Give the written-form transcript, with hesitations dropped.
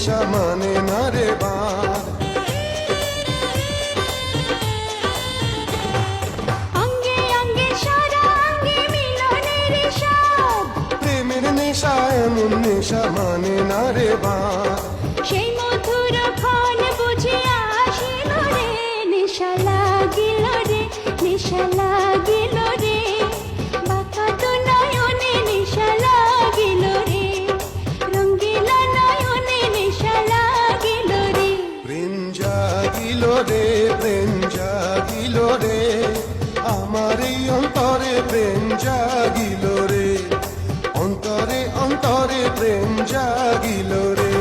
নেশা মানে না রে বাঁধ। অঙ্গে অঙ্গে সারা অঙ্গে মিলনের স্বাদ, প্রেমের নেশা এমন নেশা মানে না রে বাঁধ। সেই মধুর ক্ষণ বুঝে আসিল রে, নেশা লাগিল রে, নেশা লাগিল রে, বাঁকা তো নয়নে নেশা লাগিল রে, রঙ্গিলা নয়নে নেশা লাগিল রে। প্রেম জাগিল রে, প্রেম জাগিল রে, আমার এই অন্তরে প্রেম জাগিল রে, অন্তরে অন্তরে প্রেম জাগিল রে।